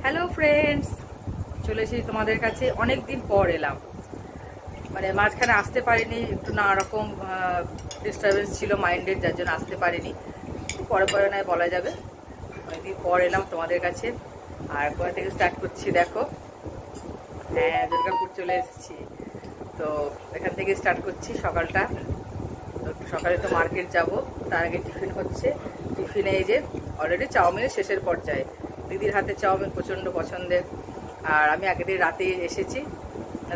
Hello friends, চলে এসেছি তোমাদের কাছে। অনেক দিন পর এলাম, মানে মাঝখানে আসতে পারিনি, একটু নানা রকম ডিস্টারবেন্স ছিল মাইন্ডের, যার জন্য আসতে পারিনি। পরে পরে নয় বলা যাবে। অনেকদিন পর এলাম তোমাদের কাছে, আর কোথা থেকে স্টার্ট করছি দেখো। হ্যাঁ, দুর্গাপুর চলে এসেছি, তো এখান থেকে স্টার্ট করছি সকালটা। তো সকালে তো মার্কেট যাব, তার আগে টিফিন হচ্ছে। টিফিনে এই যে অলরেডি চাউমিনের শেষের পর্যায়ে। দিদির হাতে চাউমিন প্রচণ্ড পছন্দের, আর আমি আগের দিন রাতে এসেছি,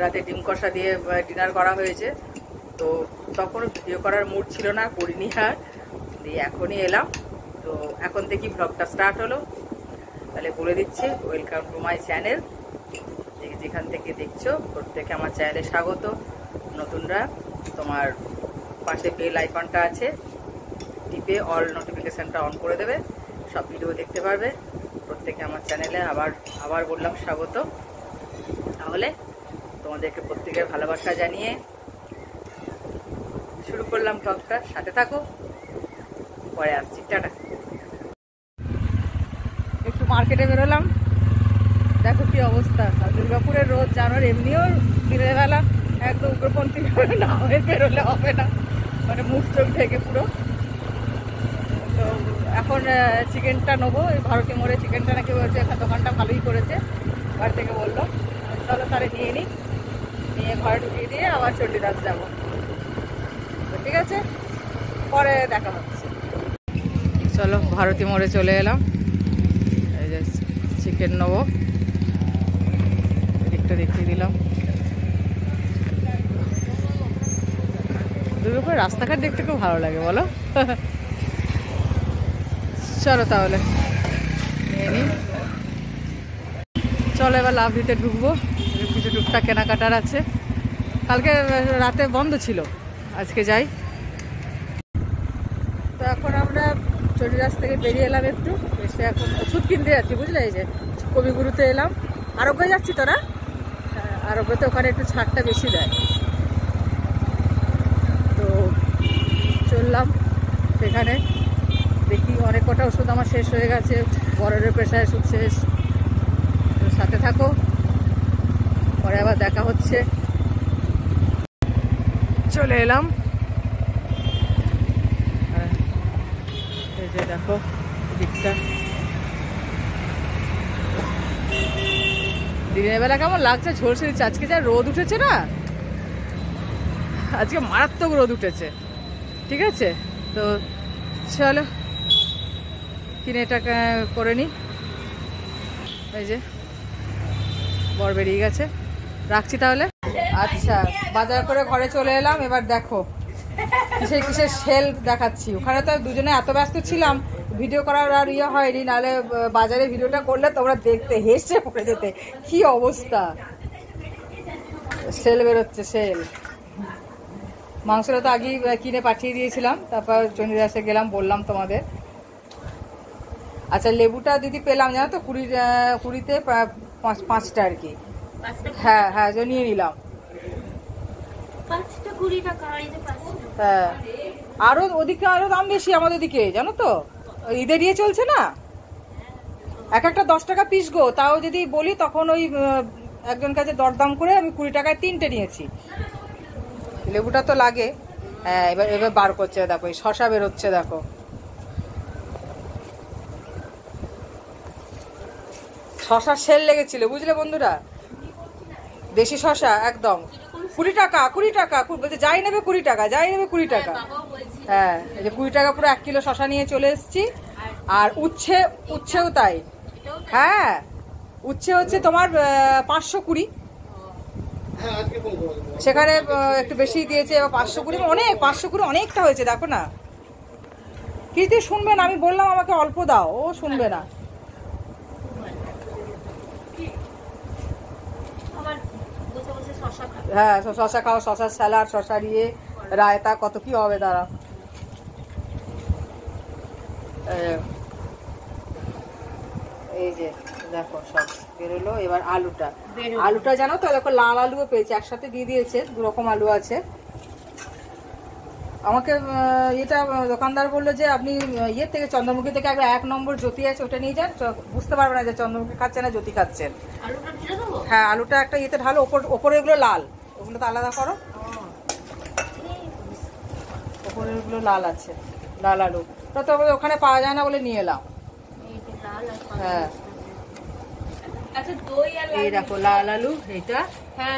রাতে ডিম কষা দিয়ে ডিনার করা হয়েছে। তো তখন ভিডিও করার মুড ছিল না, করিনি আর, দিয়ে এখনই এলাম। তো এখন থেকে ব্লগটা স্টার্ট হলো। তাহলে বলে দিচ্ছি, ওয়েলকাম টু মাই চ্যানেল। যেখান থেকে দেখছো প্রত্যেকে আমার চ্যানেলে স্বাগত। নতুনরা তোমার পাশে বেল আইকনটা আছে, টিপে অল নোটিফিকেশানটা অন করে দেবে, সব ভিডিও দেখতে পারবে। প্রত্যেকে আমার চ্যানেলে আবার বললাম স্বাগত। তাহলে তোমাদেরকে প্রত্যেকের ভালোবাসা জানিয়ে শুরু করলাম ব্লগটা, সাথে থাকো, পরে আসছি, টাটা। একটু মার্কেটে বেরোলাম, দেখো কি অবস্থা। দুর্গাপুরের রোদ জানোর, এমনিও দিনের বেলা একদম উগ্রপন্থী না হয়ে বেরোলে হবে না, মানে মুখ চোখ ঢেকে পুরো। তো এখন চিকেনটা নেবো, এই ভারতী মোড়ে চিকেনটা নাকি বলছে এখানে দোকানটা ভালোই করেছে, ঘর থেকে বললো। চলো তাহলে নিয়ে নিই, নিয়ে ঘরে ঢুকিয়ে দিয়ে আবার চণ্ডীদাস যাবো। তো ঠিক আছে, পরে দেখা হচ্ছে। চলো ভারতী মোড়ে চলে এলাম, এই যে চিকেন নেবো, এদিকটা দেখিয়ে দিলাম। দুর্গাপুরের রাস্তাঘাট দেখতে খুব ভালো লাগে, বলো। চলো তাহলে নিয়ে নিই। চলো এবার লাভলিতে ঢুকবো, কিছু টুকটাক কেনাকাটার আছে। কালকে রাতে বন্ধ ছিল, আজকে যাই। তো এখন আমরা চণ্ডীদাস থেকে বেরিয়ে এলাম, একটু এসে এখন ওষুধ কিনতে যাচ্ছি, বুঝলে। এই যে কবিগুরুতে এলাম, আরোগ্যে যাচ্ছি তোরা। আরোগ্যতে ওখানে একটু ছাড়টা বেশি দেয়, তো চললাম সেখানে। দেখি অনেক কটা ওষুধ আমার শেষ হয়ে গেছে, বড়ের প্রেশার ওষুধ শেষ। তো সাথে থাকো, পরে আবার দেখা হচ্ছে। চলে এলাম, এই যে দেখো দিকটা। দিনের বেলা কেমন লাগছে ঝলসে দিচ্ছে, আজকে যা রোদ উঠেছে না, আজকে মারাত্মক রোদ উঠেছে। ঠিক আছে, তো চলো কিনে এটা করে নিই। এই যে বর বেরিয়ে গেছে, রাখছি তাহলে। আচ্ছা, বাজার করে ঘরে চলে এলাম। এবার দেখো কিসের কিসের সেল দেখাচ্ছি। ওখানে তো দুজনে এত ব্যস্ত ছিলাম, ভিডিও করার আর ইয়ে হয়নি, নাহলে বাজারে ভিডিওটা করলে তোমরা দেখতে হেসে পড়ে যেতে, কি অবস্থা। সেল বেরোচ্ছে, সেল। মাংসটা তো আগেই কিনে পাঠিয়ে দিয়েছিলাম, তারপর চণ্ডীদাসে গেলাম, বললাম তোমাদের। আচ্ছা, লেবুটা দিদি পেলাম জানো তো, 20-তে 5টা আর কি। হ্যাঁ হ্যাঁ, যে নিয়ে নিলাম। হ্যাঁ, আরো ওদিকে আরো দাম বেশি আমাদের দিকে, জানো তো, ঈদের ইয়ে চলছে না, এক একটা 10 টাকা পিস গো। তাও যদি বলি তখন ওই একজন কাছে দরদাম করে আমি 20 টাকায় 3টে নিয়েছি। লেবুটা তো লাগে। হ্যাঁ, এবার বার করছে, দেখো এই শশা বেরোচ্ছে, দেখো শশার সেল লেগেছিল, বুঝলে বন্ধুরা। দেশি শশা একদম 20 টাকা, 20 টাকা বলছে, যাই নেবে 20 টাকা, যাই নেবে 20 টাকা। হ্যাঁ, এই যে 20 টাকা পুরো 1 কিলো শশা নিয়ে চলে এসেছি। আর উচ্ছেও তাই। হ্যাঁ, উচ্ছে হচ্ছে তোমার 520, সেখানে একটু বেশি দিয়েছে। এবার 520, অনেক 520 অনেকটা হয়েছে, দেখো না। কিন্তু শুনবে না, আমি বললাম আমাকে অল্প দাও, ও শুনবে না। হ্যাঁ, শশা খাও, শশার স্যালাড, শশার ইয়ে রায়তা, কত কি হবে দাঁড়া। এই যে দেখো সব বেরোলো। এবার আলুটা জানো তো, দেখো লাল আলুও পেয়েছে, একসাথে দিয়ে দিয়েছে, 2 রকম আলু আছে। আমাকে এটা দোকানদার বললো যে আপনি ইয়ে থেকে চন্দ্রমুখী থেকে একবার 1 নম্বর জ্যোতি আছে ওটা নিয়ে যান, বুঝতে পারবে না যে চন্দ্রমুখী খাচ্ছে না জ্যোতি খাচ্ছেন। হ্যাঁ আলুটা একটা ইয়েতে ঢালো, ওপরে এগুলো লাল, ওগুলো তো আলাদা করো। ওপরে এগুলো লাল আছে, লাল আলু তো ওখানে পাওয়া যায় না বলে নিয়ে এলাম। হ্যাঁ এই দেখো লাল আলু এইটা। হ্যাঁ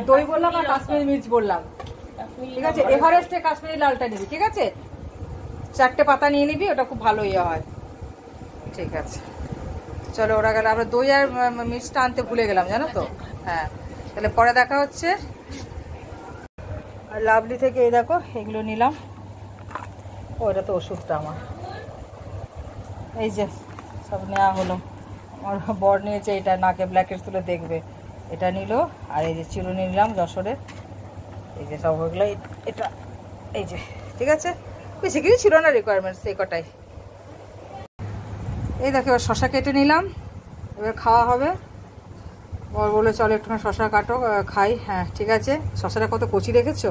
দই বললাম আর কাশ্মীরি মির্চ বললাম, ঠিক আছে। এভারেস্টে কাশ্মীরি লালটা নিবি, ঠিক আছে। 4টে পাতা নিয়ে নিবি, ওটা খুব ভালো ইয়ে হয়, ঠিক আছে। চলো ওরা গেল, আমরা দই আর মির্চটা আনতে ভুলে গেলাম জানো তো। হ্যাঁ তাহলে পরে দেখা হচ্ছে। আর লাভলি থেকে এই দেখো এগুলো নিলাম। ওটা তো ওষুধটা আমার, এই যে সব নেওয়া হলো। আমার বর নিয়েছে এটা, নাকে ব্ল্যাকেট তুলে দেখবে, এটা নিল। আর এই যে চিরুনি নিলাম যশোরের, এই যে সব ওগুলো এটা, এই যে ঠিক আছে। বেশি কিছু ছিল না রিকোয়ারমেন্টস, এই কটাই। এই দেখো এবার শশা কেটে নিলাম, এবার খাওয়া হবে। বর বলে চলো একটুখানি শশা কাটো খাই। হ্যাঁ ঠিক আছে। শশাটা কত কচি রেখেছো,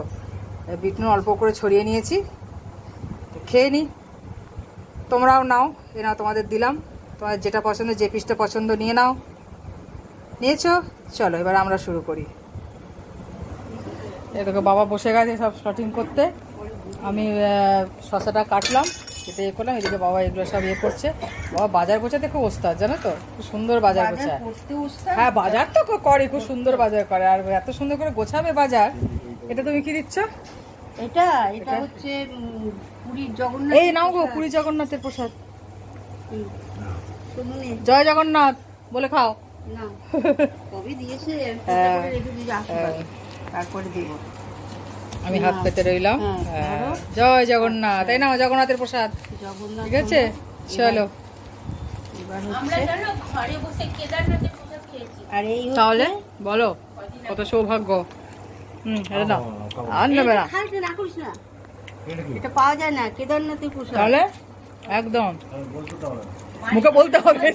বিট নুন অল্প করে ছড়িয়ে নিয়েছি, খেয়ে নিই। তোমরাও নাও, এ নাও তোমাদের দিলাম, তোমাদের যেটা পছন্দ, যে পিসটা পছন্দ নিয়ে নাও। নিয়েছো? চলো এবার আমরা শুরু করি। এই দেখো বাবা বসে গেছে সব শটিং করতে, আমি শশাটা কাটলাম, কেটে ইয়ে করলাম, এদিকে বাবা এগুলো সব ইয়ে করছে। বাবা বাজার গোছাতে খুব ওস্তাদ জানো তো, খুব সুন্দর বাজার গোছায়। হ্যাঁ বাজার তো করে, খুব সুন্দর বাজার করে, আর এত সুন্দর করে গোছাবে বাজার। এটা তুমি কি দিচ্ছ? এটা হচ্ছে পুরীর জগন্নাথ। এই নাও গো, পুরী জগন্নাথের প্রসাদ। জয় জগন্নাথ বলে খাও। না কবে দিয়েছে, তারপরে দিব। আমি হাত পেতে রইলাম। জয় জগন্নাথ, তাই না, জগন্নাথের প্রসাদ, ঠিক আছে। চলো তাহলে বলো কত সৌভাগ্য। আর নেবে না, এটা পাওয়া যায় না কেদারনাথের প্রসাদ। তাহলে একদম মুখে বলতে হবে,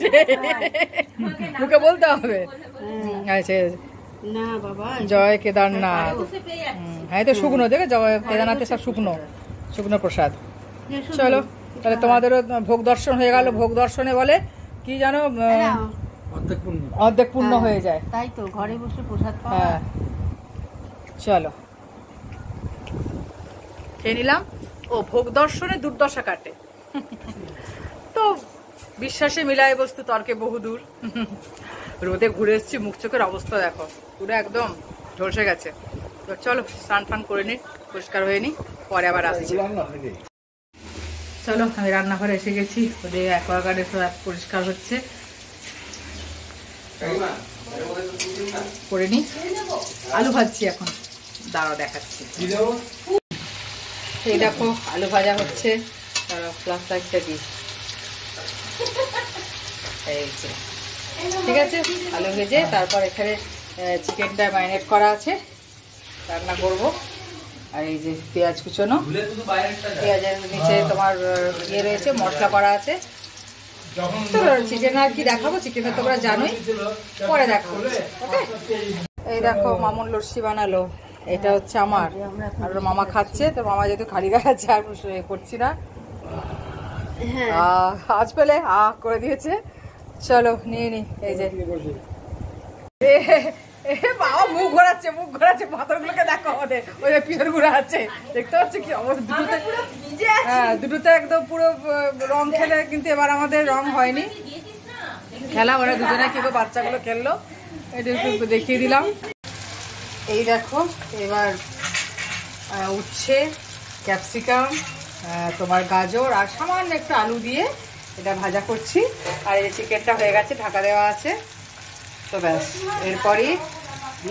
মুখে বলতে হবে। না বাবা জয় কেদারনাথ। হ্যাঁ তো শুকনো, দেখো জয় কেদারনাথের সব শুকনো শুকনো প্রসাদ। চলো তাহলে তোমাদেরও ভোগ দর্শন হয়ে গেল। ভোগ দর্শনে বলে কি জানো, অর্ধেক পূর্ণ হয়ে যায়, তাই তো ঘরে বসে প্রসাদ। হ্যাঁ চলো খেয়ে নিলাম। ও ভোগ দর্শনে দুর্দশা কাটে তো বিশ্বাসে মিলায় বস্তু তর্কে বহুদূর। রোদে ঘুরে এসেছি, মুখ চোখের অবস্থা দেখো পুরো একদম ঝলসে গেছে। তো চলো স্নান ফান করে নি, পরিষ্কার হয়ে নি, পরে আবার আসছি। চলো আমি রান্নাঘরে এসে গেছি, ওদের অ্যাকোয়াগার্ডে সব পরিষ্কার হচ্ছে, করে নি। আলু ভাজছি এখন, দাঁড়াও দেখাচ্ছি। এই দেখো আলু ভাজা হচ্ছে, প্লাস্টারটা দিই, ঠিক আছে। আলু ভেজে তারপর এখানে চিকেনটা ম্যারিনেট করা আছে, রান্না করব। আর এই যে পেঁয়াজ কুচোনো, পেঁয়াজের নিচে তোমার ইয়ে রয়েছে, মশলা করা আছে। চিকেন আর কি দেখাবো, চিকেন তোমরা জানোই, পরে দেখাবো। এই দেখো মামুন লস্যি বানালো, এটা হচ্ছে আমার, আর মামা খাচ্ছে। তো মামা যেহেতু খালি গায়ে আছে আর করছি না, আজ পেলে করে দিয়েছে। চলো নিয়ে নি। এই যে বাবা মুখ ঘোরাচ্ছে, মুখ ঘোরাচ্ছে, পাথরগুলোকে দেখো আমাদের ওই পিছন ঘুরে আছে, দেখতে পাচ্ছি কি অবস্থা। দুটোতে হ্যাঁ দুটোতে একদম পুরো রং খেলে, কিন্তু এবার আমাদের রং হয়নি, খেলা ওরা দুজনে কি বাচ্চাগুলো খেললো, এটা একটু দেখিয়ে দিলাম। এই দেখো এবার উচ্ছে, ক্যাপসিকাম, তোমার গাজর আর সামান্য একটু আলু দিয়ে এটা ভাজা করছি। আর এই চিকেনটা হয়ে গেছে, ঢাকা দেওয়া আছে, তো ব্যাস এরপরই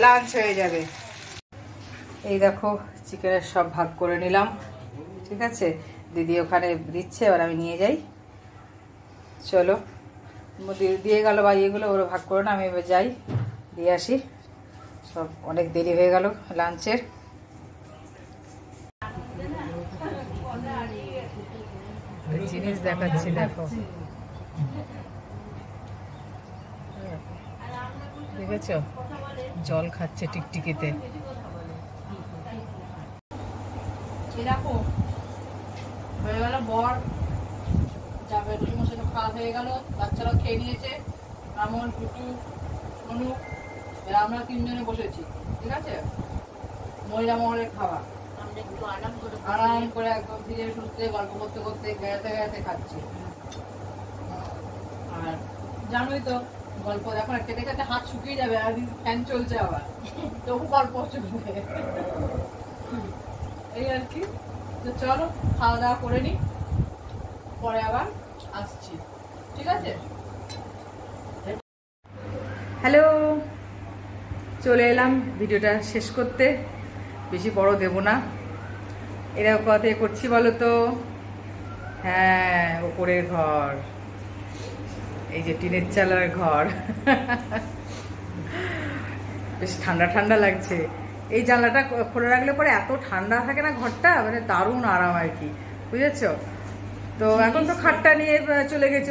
লাঞ্চ হয়ে যাবে। এই দেখো চিকেনের সব ভাগ করে নিলাম, ঠিক আছে। দিদি ওখানে দিচ্ছে, এবার আমি নিয়ে যাই। চলো দিয়ে গেল বা ইয়েগুলো ওরা ভাগ করে না, আমি এবার যাই দিয়ে আসি। সব অনেক দেরি হয়ে গেল লাঞ্চের। জিনিস দেখাচ্ছি দেখো, দেখেছো জল খাচ্ছে টিকটিকিতে। এই দেখো হয়ে গেল বর যাবে, রুমশাই খাওয়া হয়ে গেল, বাচ্চারাও খেয়ে নিয়েছে, মামন টুটু অনু, আমরা তিনজনে বসেছি। ঠিক আছে, মহিলা মহলের খাওয়া আরাম করে একদম ধীরে সুস্থে গল্প করতে করতে বেড়াতে বেড়াতে খাচ্ছি। আর জানোই তো গল্প দেখো না, খেতে খেতে হাত শুকিয়ে যাবে, আর ফ্যান চলছে আবার, তবু গল্প চলবে। এই আর কি। তো চলো খাওয়া দাওয়া করে নি, পরে আবার আসছি। ঠিক আছে, হ্যালো, চলে এলাম ভিডিওটা শেষ করতে, বেশি বড় দেব না। এরা কথা করছি বলো তো? হ্যাঁ, ওপরের ঘর, এই যে টিনের চালার ঘর। বেশ ঠান্ডা ঠান্ডা লাগছে। এই জানলাটা খোলা রাখলে পরে এত ঠান্ডা থাকে না ঘরটা, মানে দারুণ আরাম আর কি, বুঝেছ? তো এখন তো খাটটা নিয়ে চলে গেছে,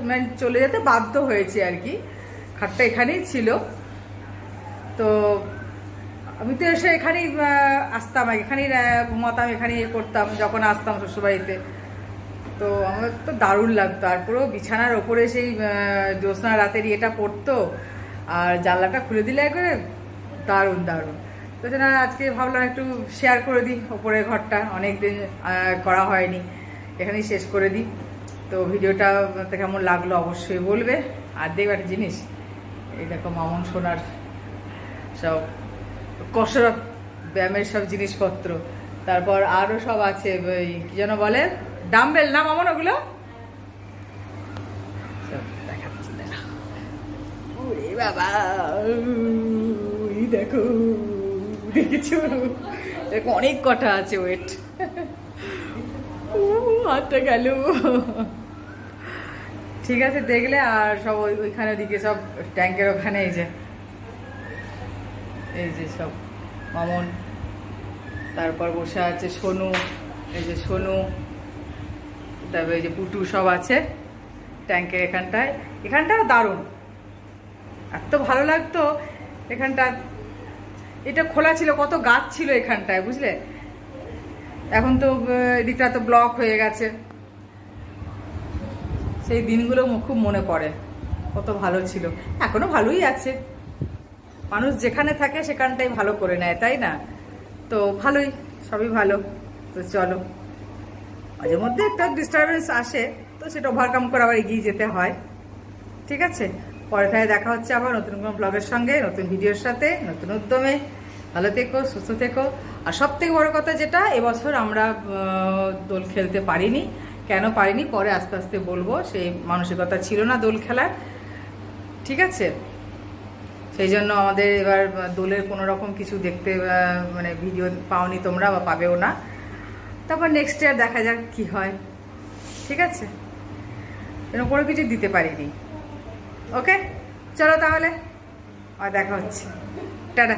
মানে চলে যেতে বাধ্য হয়েছে আর কি। খাটটা এখানেই ছিল, তো আমি তো এসে এখানেই আসতাম, এখানেই ঘুমাতাম, এখানেই করতাম যখন আসতাম শ্বশুরবাড়িতে। তো আমার তো দারুণ লাগতো, আর পুরো বিছানার ওপরে সেই জ্যোৎস্না রাতের ইয়েটা পড়তো, আর জানলাটা খুলে দিলে একবারে দারুণ দারুণ। তো সেটা আজকে ভাবলাম একটু শেয়ার করে দিই ওপরের ঘরটা, অনেকদিন করা হয়নি, এখানেই শেষ করে দিই। তো ভিডিওটা কেমন লাগলো অবশ্যই বলবে। আর দেখবে একটা জিনিস, এই দেখো মামন সোনার সব কসরত ব্যায়ামের সব জিনিসপত্র, তারপর আরও সব আছে, ওই কি যেন বলে, ডাম্বেল না মামন ওগুলো, দেখাচ্ছি দেখা। ওরে বাবা, দেখো দেখেছো, দেখো অনেক কটা আছে ওয়েট। হাতটা গেল। ঠিক আছে, দেখলে। আর সব ওইখানে ওদিকে সব ট্যাঙ্কের ওখানে এই যে সব মামন, তারপর বসে আছে সোনু, এই যে সোনু, তারপরে এই যে পুটু, সব আছে ট্যাঙ্কের এখানটায়। এখানটাও দারুণ, এত ভালো লাগতো এখানটা। এটা খোলা ছিল, কত গাছ ছিল এখানটায়, বুঝলে? এখন তো এদিকটা তো ব্লক হয়ে গেছে। সেই দিনগুলো খুব মনে পড়ে, কত ভালো ছিল। এখনো ভালোই আছে, মানুষ যেখানে থাকে সেখানটাই ভালো করে নেয়, তাই না? তো ভালোই, সবই ভালো। তো চলো, মাঝে মধ্যে একটা ডিস্টারবেন্স আসে, তো সেটা ওভারকাম করে আবার এগিয়ে যেতে হয়। ঠিক আছে, পরে দেখা হচ্ছে আবার নতুন কোনো ব্লগের সঙ্গে, নতুন ভিডিওর সাথে, নতুন উদ্যমে। ভালো থেকো, সুস্থ থেকো। আর সব থেকে বড় কথা যেটা, এবছর আমরা দোল খেলতে পারিনি। কেন পারিনি পরে আস্তে আস্তে বলবো, সেই মানসিকতা ছিল না দোল খেলার। ঠিক আছে, সেই জন্য আমাদের এবার দোলের কোনো রকম কিছু দেখতে, মানে ভিডিও পাওনি তোমরা, বা পাবেও না। তারপর নেক্সট ইয়ার দেখা যাক কি হয়। ঠিক আছে, এরকম কোনো কিছু দিতে পারিনি। ওকে, চলো তাহলে, আর দেখা হচ্ছে, টাটা।